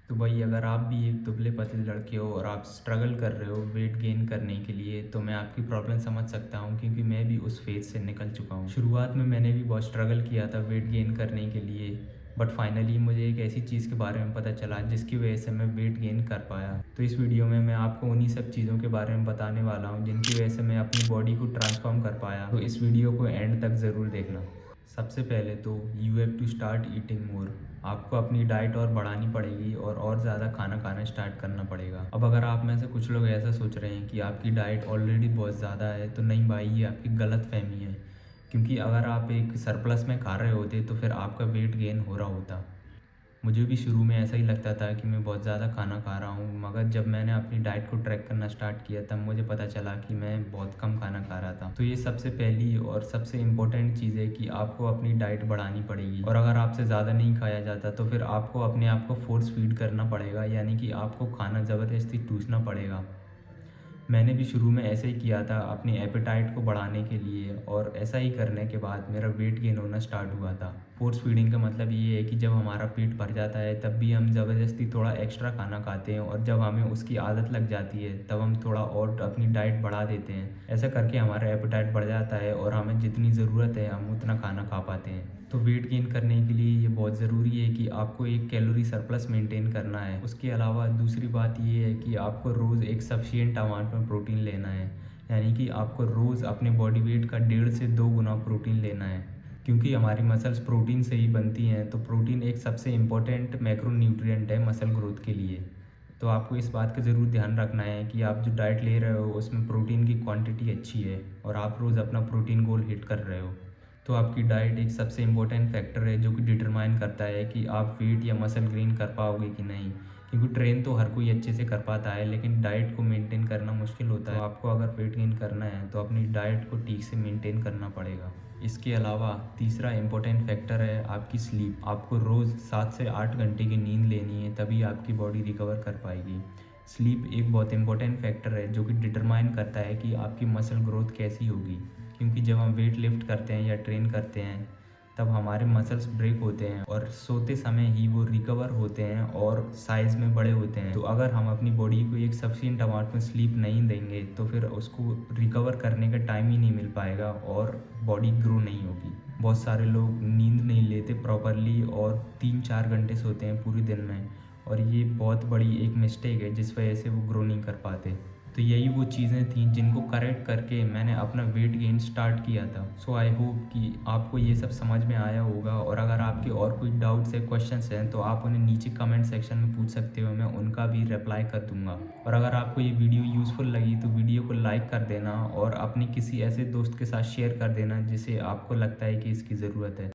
तो भाई अगर आप भी एक दुबले पतले लड़के हो और आप स्ट्रगल कर रहे हो वेट गेन करने के लिए, तो मैं आपकी प्रॉब्लम समझ सकता हूँ क्योंकि मैं भी उस फेज़ से निकल चुका हूँ। शुरुआत में मैंने भी बहुत स्ट्रगल किया था वेट गेन करने के लिए, बट फाइनली मुझे एक ऐसी चीज़ के बारे में पता चला जिसकी वजह से मैं वेट गेन कर पाया। तो इस वीडियो में मैं आपको उन्हीं सब चीज़ों के बारे में बताने वाला हूँ जिनकी वजह से मैं अपनी बॉडी को ट्रांसफ़ॉर्म कर पाया। तो इस वीडियो को एंड तक ज़रूर देखना। सबसे पहले तो you have to start eating more. आपको अपनी डाइट और बढ़ानी पड़ेगी और ज़्यादा खाना खाना स्टार्ट करना पड़ेगा। अब अगर आप में से कुछ लोग ऐसा सोच रहे हैं कि आपकी डाइट ऑलरेडी बहुत ज़्यादा है, तो नहीं भाई, ये आपकी गलत फहमी है। क्योंकि अगर आप एक सरप्लस में खा रहे होते तो फिर आपका वेट गेन हो रहा होता। मुझे भी शुरू में ऐसा ही लगता था कि मैं बहुत ज़्यादा खाना खा रहा हूँ, मगर जब मैंने अपनी डाइट को ट्रैक करना स्टार्ट किया तब मुझे पता चला कि मैं बहुत कम खाना खा रहा था। तो ये सबसे पहली और सबसे इम्पोर्टेंट चीज़ है कि आपको अपनी डाइट बढ़ानी पड़ेगी, और अगर आपसे ज़्यादा नहीं खाया जाता तो फिर आपको अपने आप को फोर्स फीड करना पड़ेगा, यानी कि आपको खाना ज़बरदस्ती ठूसना पड़ेगा। मैंने भी शुरू में ऐसे ही किया था अपनी एपेटाइट को बढ़ाने के लिए, और ऐसा ही करने के बाद मेरा वेट गेन होना स्टार्ट हुआ था। फोर्स फीडिंग का मतलब ये है कि जब हमारा पेट भर जाता है तब भी हम ज़बरदस्ती थोड़ा एक्स्ट्रा खाना खाते हैं, और जब हमें उसकी आदत लग जाती है तब हम थोड़ा और अपनी डाइट बढ़ा देते हैं। ऐसा करके हमारा एपेटाइट बढ़ जाता है और हमें जितनी ज़रूरत है हम उतना खाना खा पाते हैं। तो वेट गेन करने के लिए ये बहुत ज़रूरी है कि आपको एक कैलोरी सरप्लस मेंटेन करना है। उसके अलावा दूसरी बात ये है कि आपको रोज़ एक सफिशिएंट अमाउंट में प्रोटीन लेना है, यानी कि आपको रोज़ अपने बॉडी वेट का 1.5 से 2 गुना प्रोटीन लेना है। क्योंकि हमारी मसल्स प्रोटीन से ही बनती हैं, तो प्रोटीन एक सबसे इम्पोर्टेंट मैक्रोन्यूट्रिएंट है मसल ग्रोथ के लिए। तो आपको इस बात का ज़रूर ध्यान रखना है कि आप जो डाइट ले रहे हो उसमें प्रोटीन की क्वांटिटी अच्छी है और आप रोज़ अपना प्रोटीन गोल हिट कर रहे हो। तो आपकी डाइट एक सबसे इम्पोर्टेंट फैक्टर है जो कि डिटरमाइन करता है कि आप वेट या मसल गेन कर पाओगे कि नहीं। क्योंकि ट्रेन तो हर कोई अच्छे से कर पाता है, लेकिन डाइट को मेंटेन करना मुश्किल होता है। तो आपको अगर वेट गेन करना है तो अपनी डाइट को ठीक से मेंटेन करना पड़ेगा। इसके अलावा तीसरा इम्पोर्टेंट फैक्टर है आपकी स्लीप। आपको रोज़ 7 से 8 घंटे की नींद लेनी है, तभी आपकी बॉडी रिकवर कर पाएगी। स्लीप एक बहुत इंपॉर्टेंट फैक्टर है जो कि डिटरमाइन करता है कि आपकी मसल ग्रोथ कैसी होगी। क्योंकि जब हम वेट लिफ्ट करते हैं या ट्रेन करते हैं तब हमारे मसल्स ब्रेक होते हैं और सोते समय ही वो रिकवर होते हैं और साइज़ में बड़े होते हैं। तो अगर हम अपनी बॉडी को एक सफिशिएंट अमाउंट में स्लीप नहीं देंगे तो फिर उसको रिकवर करने का टाइम ही नहीं मिल पाएगा और बॉडी ग्रो नहीं होगी। बहुत सारे लोग नींद नहीं लेते प्रॉपरली और 3-4 घंटे सोते हैं पूरे दिन में, और ये बहुत बड़ी एक मिस्टेक है जिस वजह से वो ग्रो नहीं कर पाते। तो यही वो चीज़ें थीं जिनको करेक्ट करके मैंने अपना वेट गेन स्टार्ट किया था। सो आई होप कि आपको ये सब समझ में आया होगा, और अगर आपके और कोई डाउट्स या क्वेश्चंस हैं तो आप उन्हें नीचे कमेंट सेक्शन में पूछ सकते हो, मैं उनका भी रिप्लाई कर दूंगा। और अगर आपको ये वीडियो यूज़फुल लगी तो वीडियो को लाइक कर देना और अपने किसी ऐसे दोस्त के साथ शेयर कर देना जिसे आपको लगता है कि इसकी ज़रूरत है।